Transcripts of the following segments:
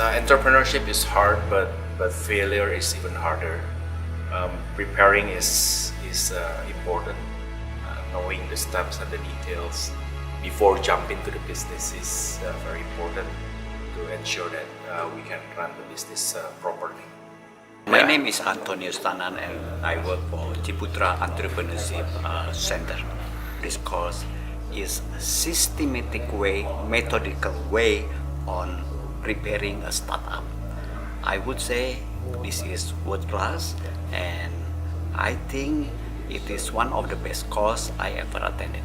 Entrepreneurship is hard, but failure is even harder. Preparing is important. Knowing the steps and the details before jumping to the business is very important to ensure that we can run the business properly. My name is Antonio Stanan and I work for Ciputra Entrepreneurship Center. This course is a systematic way, methodical way on preparing a startup. I would say this is world class and I think it is one of the best courses I ever attended.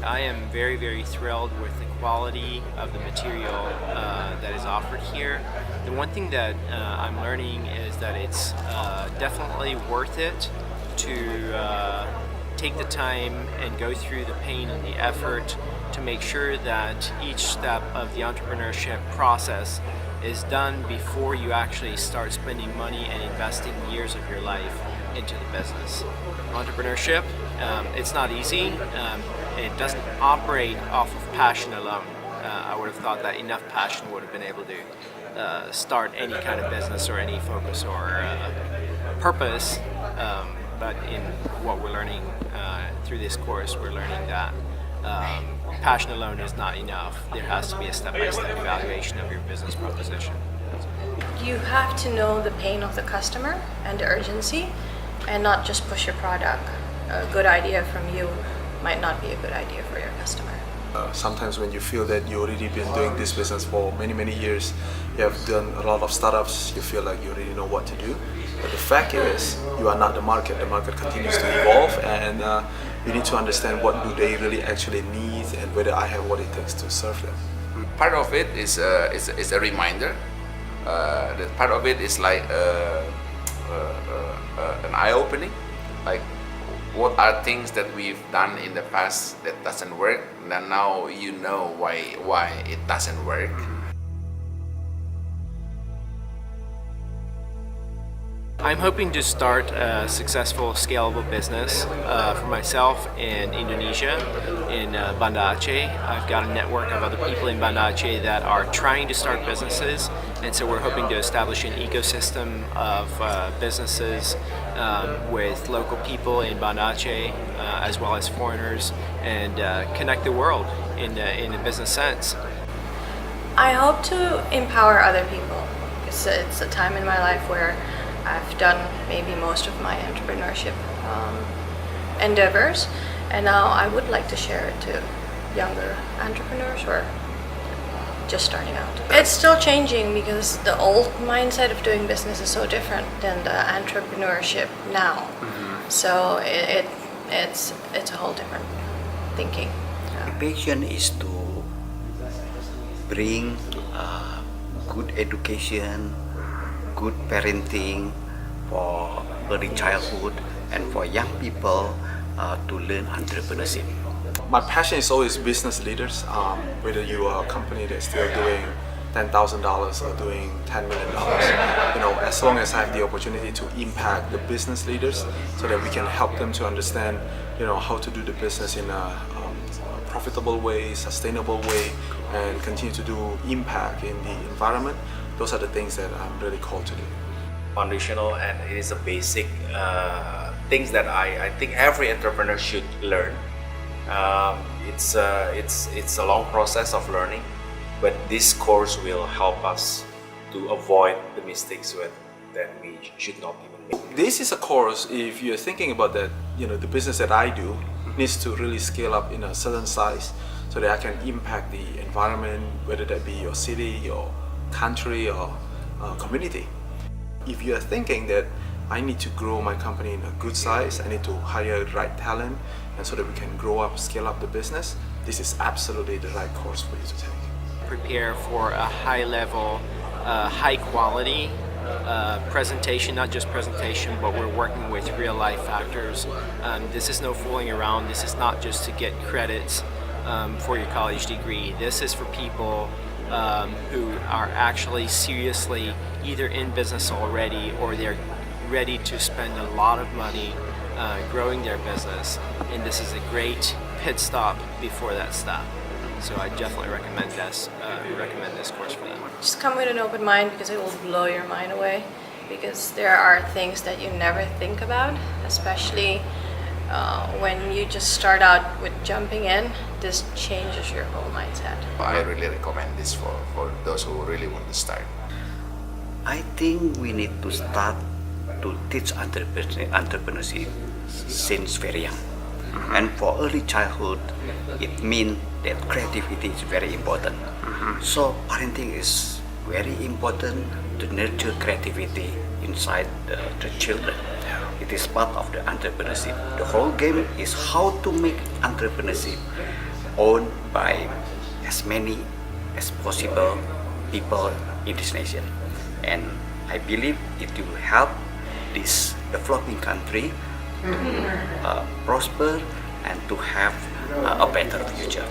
I am very, very thrilled with the quality of the material that is offered here. The one thing that I'm learning is that it's definitely worth it to take the time and go through the pain and the effort to make sure that each step of the entrepreneurship process is done before you actually start spending money and investing years of your life into the business. Entrepreneurship, it's not easy. It doesn't operate off of passion alone. I would have thought that enough passion would have been able to start any kind of business or any focus or purpose. But in what we're learning through this course, we're learning that passion alone is not enough. There has to be a step-by-step evaluation of your business proposition. You have to know the pain of the customer and the urgency and not just push your product. A good idea from you might not be a good idea for your customer. Sometimes when you feel that you already been doing this business for many years, you have done a lot of startups, you feel like you already know what to do. But the fact is, you are not the market. The market continues to evolve and you need to understand what do they really actually need and whether I have what it takes to serve them. Part of it is a reminder. The part of it is like an eye-opening. Like, what are things that we've done in the past that doesn't work, and now you know why it doesn't work. I'm hoping to start a successful, scalable business for myself in Indonesia, in Banda Aceh. I've got a network of other people in Banda Aceh that are trying to start businesses, and so we're hoping to establish an ecosystem of businesses with local people in Banda Aceh, as well as foreigners, and connect the world in a business sense. I hope to empower other people. It's a time in my life where I've done maybe most of my entrepreneurship endeavors, and now I would like to share it to younger entrepreneurs or just starting out. It's still changing because the old mindset of doing business is so different than the entrepreneurship now. So it's a whole different thinking. My passion is to bring good education, good parenting for early childhood and for young people to learn entrepreneurship. My passion is always business leaders, whether you are a company that's still doing $10,000 or doing $10 million. You know, as long as I have the opportunity to impact the business leaders so that we can help them to understand, you know, how to do the business in a profitable way, sustainable way, and continue to do impact in the environment. Those are the things that I'm really called to do. Foundational, and it is a basic things that I think every entrepreneur should learn. It's a long process of learning, but this course will help us to avoid the mistakes that we should not even make. This is a course, if you're thinking about that, you know, the business that I do needs to really scale up in a certain size so that I can impact the environment, whether that be your city, your country, or community. If you are thinking that I need to grow my company in a good size, I need to hire the right talent, and so that we can grow up, scale up the business, this is absolutely the right course for you to take. Prepare for a high level, high quality presentation, not just presentation, but we're working with real life factors. This is no fooling around. This is not just to get credits for your college degree. This is for people who are actually seriously either in business already or they're ready to spend a lot of money growing their business, and this is a great pit stop before that stop. So I definitely recommend this course for them. just come with an open mind because it will blow your mind away. Because there are things that you never think about, especially when you just start out with jumping in. This changes your whole mindset. I really recommend this for those who really want to start. I think we need to start to teach entrepreneurship since very young. And for early childhood, it means that creativity is very important. So parenting is very important to nurture creativity inside the children. It is part of the entrepreneurship. The whole game is how to make entrepreneurship owned by as many as possible people in this nation. And I believe it will help this developing country to prosper and to have a better future.